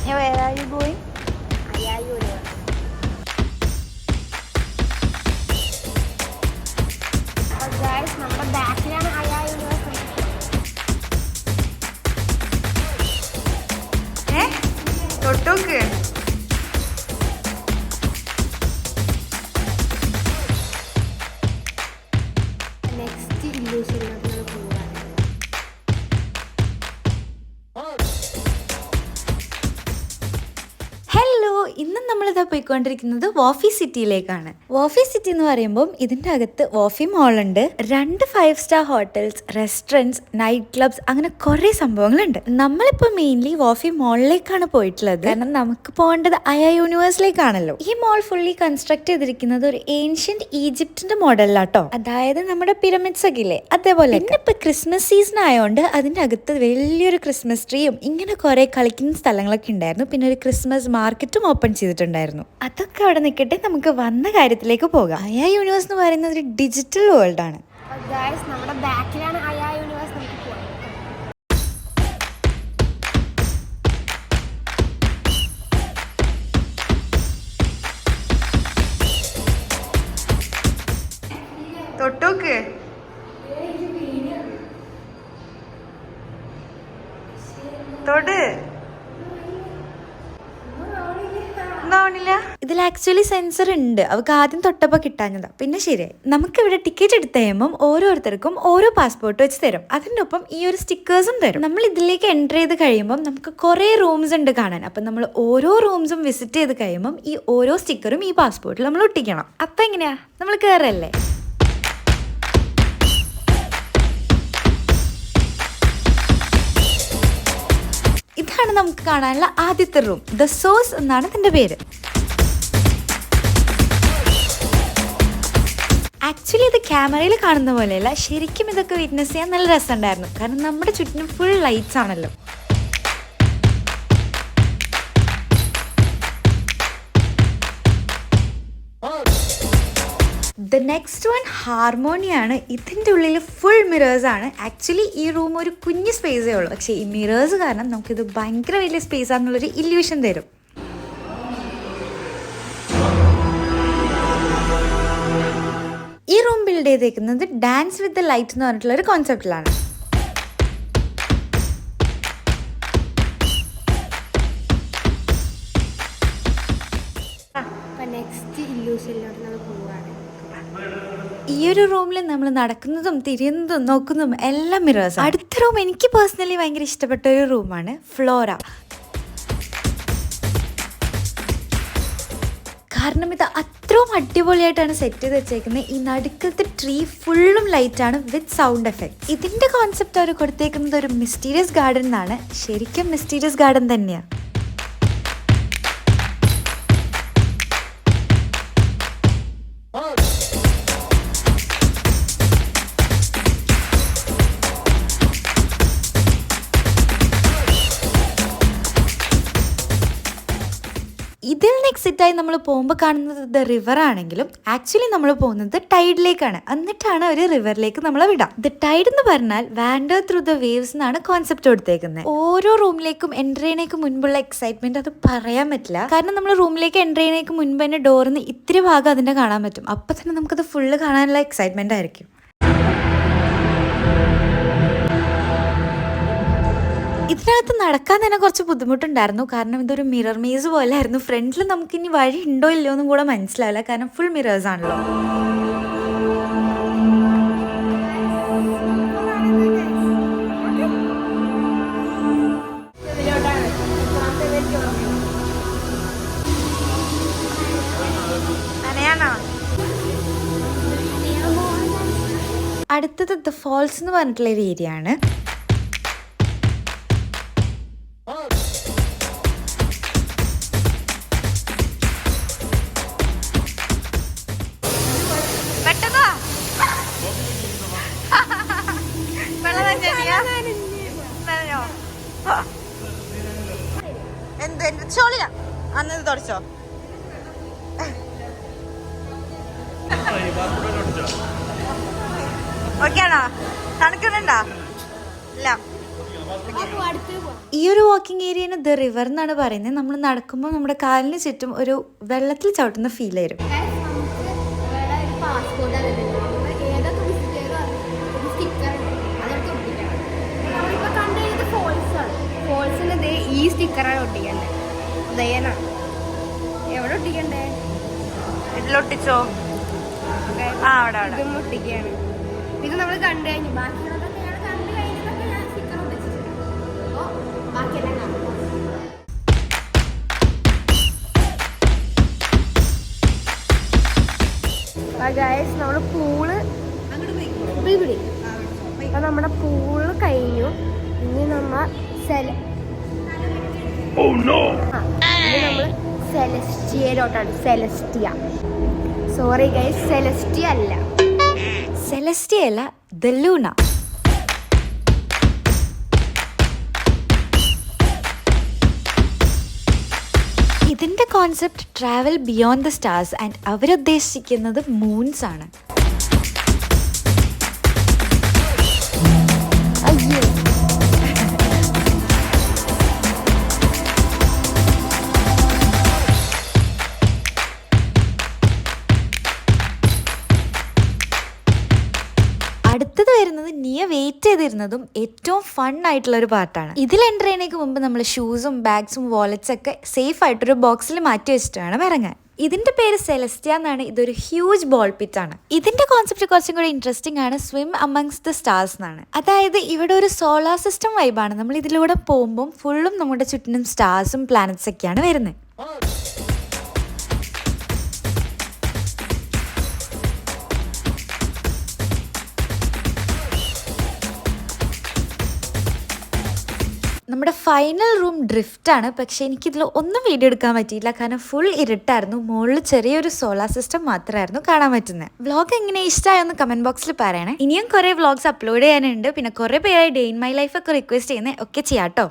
Where are you going? Ayayu University. അപ്പോൾ guys നമ്മുടെ ബാക്കിലാണ് Ayayu University. തൊട്ടോക്ക്. നെക്സ്റ്റ് ഇല്യൂഷനിലോട്ട് നമ്മൾ പോവുകയാണ്. ഹലോ, ഇന്ന് നമ്മളിതാ പോയിക്കൊണ്ടിരിക്കുന്നത് വോഫി സിറ്റിയിലേക്കാണ്. വോഫി സിറ്റി എന്ന് പറയുമ്പോൾ ഇതിൻ്റെ അകത്ത് വോഫി മോൾ ഉണ്ട്, 2 5 star hotels, restaurants, night clubs, അങ്ങനെ കുറേ സംഭവങ്ങളുണ്ട്. നമ്മളിപ്പോൾ മെയിൻലി വോഫി മോളിലേക്കാണ് പോയിട്ടുള്ളത്. കാരണം നമുക്ക് പോകേണ്ടത് Ayayu യൂണിവേഴ്സിലേക്കാണല്ലോ. ഈ മോൾ ഫുള്ളി കൺസ്ട്രക്ട് ചെയ്തിരിക്കുന്നത് ഒരു ഏൻഷ്യന്റ് ഈജിപ്തിന്റെ മോഡലിലാട്ടോ. അതായത് നമ്മുടെ പിരമിഡ്സ് ഒക്കെ ഇല്ലേ, അതേപോലെ. പിന്നെ ഇപ്പൊ ക്രിസ്മസ് സീസൺ ആയതുകൊണ്ട് അതിൻ്റെ അകത്ത് വലിയൊരു ക്രിസ്മസ് ട്രീയും ഇങ്ങനെ കുറെ കളിക്കുന്ന സ്ഥലങ്ങളൊക്കെ ഉണ്ടായിരുന്നു. പിന്നെ ഒരു ക്രിസ്മസ് മാർക്കറ്റും ഓപ്പൺ ചെയ്തിട്ടുണ്ടായിരുന്നു. അതൊക്കെ അവിടെ നിൽക്കട്ടെ, നമുക്ക് വന്ന കാര്യത്തിലേക്ക് പോകാം. Ayayu യൂണിവേഴ്സ് എന്ന് പറയുന്നത് ഒരു ഡിജിറ്റൽ വേൾഡ് ആണ്. അപ്പോൾ ഗൈസ് നമ്മുടെ ബാക്കിലാണ് Ayayu University. നമുക്ക് പോകാം. തൊട്ടോക്ക്. തൊട്. ഇതിൽ ആക്ച്വലി സെൻസർ ഉണ്ട്. അവർക്ക് ആദ്യം തൊട്ടപ്പോൾ കിട്ടാഞ്ഞതാ, പിന്നെ ശരിയായി. നമുക്കിവിടെ ടിക്കറ്റ് എടുത്ത് കഴിയുമ്പം ഓരോരുത്തർക്കും ഓരോ പാസ്പോർട്ട് വെച്ച് തരും. അതിൻ്റെ ഒപ്പം ഈ ഒരു സ്റ്റിക്കേഴ്സും തരും. നമ്മൾ ഇതിലേക്ക് എൻ്റർ ചെയ്ത് കഴിയുമ്പം നമുക്ക് കുറേ റൂംസ് ഉണ്ട് കാണാൻ. അപ്പം നമ്മൾ ഓരോ റൂംസും വിസിറ്റ് ചെയ്ത് കഴിയുമ്പം ഈ ഓരോ സ്റ്റിക്കറും ഈ പാസ്പോർട്ടിൽ നമ്മൾ ഒട്ടിക്കണം. അപ്പം എങ്ങനെയാ, നമ്മൾ കയറല്ലേ? ഇതാണ് നമുക്ക് കാണാനുള്ള ആദ്യത്തെ റൂം. ദ സോഴ്സ് എന്നാണ് ഇതിന്റെ പേര്. ആക്ച്വലി ഇത് ക്യാമറയിൽ കാണുന്ന പോലെയല്ല, ശരിക്കും ഇതൊക്കെ വിറ്റ്നസ് ചെയ്യാൻ നല്ല രസമുണ്ടായിരുന്നു. കാരണം നമ്മുടെ ചുറ്റിനും ഫുൾ ലൈറ്റ്സ് ആണല്ലോ. ദ നെക്സ്റ്റ് വൺ ഹാർമോണിയാണ്. ഇതിൻ്റെ ഉള്ളിൽ ഫുൾ മിറേഴ്സ് ആണ്. ആക്ച്വലി ഈ റൂം ഒരു കുഞ്ഞ് സ്പേസേ ഉള്ളൂ, പക്ഷേ ഈ മിറേഴ്സ് കാരണം നമുക്കിത് ഭയങ്കര വലിയ സ്പേസ് ആണെന്നുള്ളൊരു ഇല്യൂഷൻ തരും. ഈ റൂം ബിൽഡ് ചെയ്തേക്കുന്നത് ഡാൻസ് വിത്ത് ദ ലൈറ്റ് എന്ന് പറഞ്ഞിട്ടുള്ള ഒരു കോൺസെപ്റ്റിലാണ്. അപ്പോൾ നെക്സ്റ്റ് ഇല്യൂഷനിലോട്ട് നമ്മൾ പോവുകയാണ്. ഈ ഒരു റൂമിൽ നമ്മൾ നടക്കുന്നതും തിരിയുന്നതും നോക്കുന്നതും എല്ലാം മിറേഴ്സ്. അടുത്ത റൂം എനിക്ക് പേഴ്സണലി ഭയങ്കര ഇഷ്ടപ്പെട്ട ഒരു റൂമാണ് ഫ്ലോറ. കാരണം ഇത് അത്രയും അടിപൊളിയായിട്ടാണ് സെറ്റ് ചെയ്ത് വെച്ചേക്കുന്നത്. ഈ നടുക്കത്തെ ട്രീ ഫുള്ളും ലൈറ്റാണ് വിത്ത് സൗണ്ട് എഫക്ട്. ഇതിൻ്റെ കോൺസെപ്റ്റ് അവർ കൊടുത്തേക്കുന്നത് ഒരു മിസ്റ്റീരിയസ് ഗാർഡൻ എന്നാണ്. ശരിക്കും മിസ്റ്റീരിയസ് ഗാർഡൻ തന്നെയാണ്. ഇതിൽ നെക്സ്റ്റ് ആയി നമ്മൾ പോകുമ്പോൾ കാണുന്നത് ദ റിവർ ആണെങ്കിലും ആക്ച്വലി നമ്മൾ പോകുന്നത് ടൈഡിലേക്കാണ്. എന്നിട്ടാണ് ഒരു റിവറിലേക്ക് നമ്മളെ വിടാം. ദ ടൈഡ് എന്ന് പറഞ്ഞാൽ വാൻഡർ ത്രൂ ദ വേവ്സ് എന്നാണ് കോൺസെപ്റ്റ് കൊടുത്തേക്കുന്നത്. ഓരോ റൂമിലേക്കും എൻ്റർ ചെയ്യുന്നതിന് മുൻപുള്ള എക്സൈറ്റ്മെന്റ് അത് പറയാൻ പറ്റില്ല. കാരണം നമ്മൾ റൂമിലേക്ക് എൻ്റർ ചെയ്യുന്നതിന് മുൻപ് തന്നെ ഡോറിന്ന് ഇത്തിരി ഭാഗം അതിൻ്റെ കാണാൻ പറ്റും. അപ്പം തന്നെ നമുക്കത് ഫുള്ള് കാണാനുള്ള എക്സൈറ്റ്മെന്റ് ആയിരിക്കും. ഇതിനകത്ത് നടക്കാൻ തന്നെ കുറച്ച് ബുദ്ധിമുട്ടുണ്ടായിരുന്നു. കാരണം ഇതൊരു മിറർ മേസ് പോലെ ആയിരുന്നു. ഫ്രണ്ടിൽ നമുക്ക് ഇനി വഴി ഉണ്ടോ ഇല്ലയോ എന്നും കൂടെ മനസ്സിലാവില്ല, കാരണം ഫുൾ മിറേഴ്സ് ആണല്ലോ. അടുത്തത് ദ ഫോൾസ് എന്ന് പറഞ്ഞിട്ടുള്ള ഒരു ഏരിയ ആണ്. എന്ത് ചോളിയാ അന്നത് തുടച്ചോ? ഓക്കെ ആണോ? തണുക്കുന്നുണ്ടോ? ഇല്ല. ഈ ഒരു വാക്കിംഗ് ഏരിയന് ദ റിവർ എന്നാണ് പറയുന്നത്. നമ്മൾ നടക്കുമ്പോൾ നമ്മുടെ കാലിന് ചുറ്റും ഒരു വെള്ളത്തിൽ ചവിട്ടുന്ന ഫീൽ വരും. ഈ സ്റ്റിക്കറാണ് ഒട്ടിക്കണ്ടേ? ദയന എവിടെ ഒട്ടിക്കണ്ടേ? ഇതിലൊട്ടിച്ചോ? ഇതും ഒട്ടിക്കുകയാണ്. ഇത് നമ്മൾ കണ്ടു കഴിഞ്ഞു. ബാക്കിയുള്ളതൊക്കെ ഞാൻ കണ്ടു കഴിഞ്ഞതൊക്കെ ഞാൻ സ്റ്റിക്കർ ഒട്ടിച്ചിട്ടുണ്ട്. അപ്പോൾ ബാക്കിയെല്ലാം കാണാം. ഗൈസ് നമ്മുടെ പൂള് അപ്പൊ നമ്മുടെ പൂള് കഴിഞ്ഞു. ഇനി നമ്മൾ സെലസ്റ്റിയയിലോട്ടാണ്. സോറി ഗൈസ്, സെലസ്റ്റിയ അല്ല. സെലസ്റ്റിയ അല്ല, ദ ലൂണ. ഇതിന്റെ concept travel beyond the stars and അവരുദ്ദേശിക്കുന്നത് മൂൺസ് ആണ്. അടുത്തത് വരുന്നത് നീയ വെയിറ്റ് ചെയ്തിരുന്നതും ഏറ്റവും ഫൺ ആയിട്ടുള്ള ഒരു പാർട്ടാണ്. ഇതിൽ എൻ്റർ ചെയ്യുന്നതിന് മുമ്പ് നമ്മൾ ഷൂസും ബാഗ്സും വാലറ്റ്സ് ഒക്കെ സേഫ് ആയിട്ടൊരു ബോക്സിൽ മാറ്റി വെച്ചിട്ട് വേണം ഇറങ്ങാൻ. ഇതിന്റെ പേര് സെലസ്റ്റിയ എന്നാണ്. ഇതൊരു ഹ്യൂജ് ബോൾ പിറ്റ് ആണ്. ഇതിന്റെ കോൺസെപ്റ്റ് കുറച്ചും കൂടി ഇൻട്രസ്റ്റിംഗ് ആണ്. സ്വിം അമംഗ്സ് ദ സ്റ്റാർസ് എന്നാണ്. അതായത് ഇവിടെ ഒരു സോളാർ സിസ്റ്റം വൈബാണ്. നമ്മൾ ഇതിലൂടെ പോകുമ്പോൾ ഫുള്ളും നമ്മുടെ ചുറ്റിനും സ്റ്റാർസും പ്ലാനറ്റ്സ് ഒക്കെയാണ് വരുന്നത്. നമ്മുടെ ഫൈനൽ റൂം ഡ്രിഫ്റ്റാണ്. പക്ഷേ എനിക്കിതിൽ ഒന്നും വീഡിയോ എടുക്കാൻ പറ്റിയില്ല, കാരണം ഫുൾ ഇരുട്ടായിരുന്നു. മുകളിൽ ചെറിയൊരു സോളാർ സിസ്റ്റം മാത്രമായിരുന്നു കാണാൻ പറ്റുന്നത്. വ്ളോഗ് എങ്ങനെ ഇഷ്ടമായെന്ന് കമൻറ്റ് ബോക്സിൽ പറയണേ. ഇനിയും കുറേ വ്ളോഗ്സ് അപ്ലോഡ് ചെയ്യാനുണ്ട്. പിന്നെ കുറേ പേരായി ഡേ ഇൻ മൈ ലൈഫ് ഒക്കെ റിക്വസ്റ്റ് ചെയ്യുന്നത് ഒക്കെ ചെയ്യാം കേട്ടോ.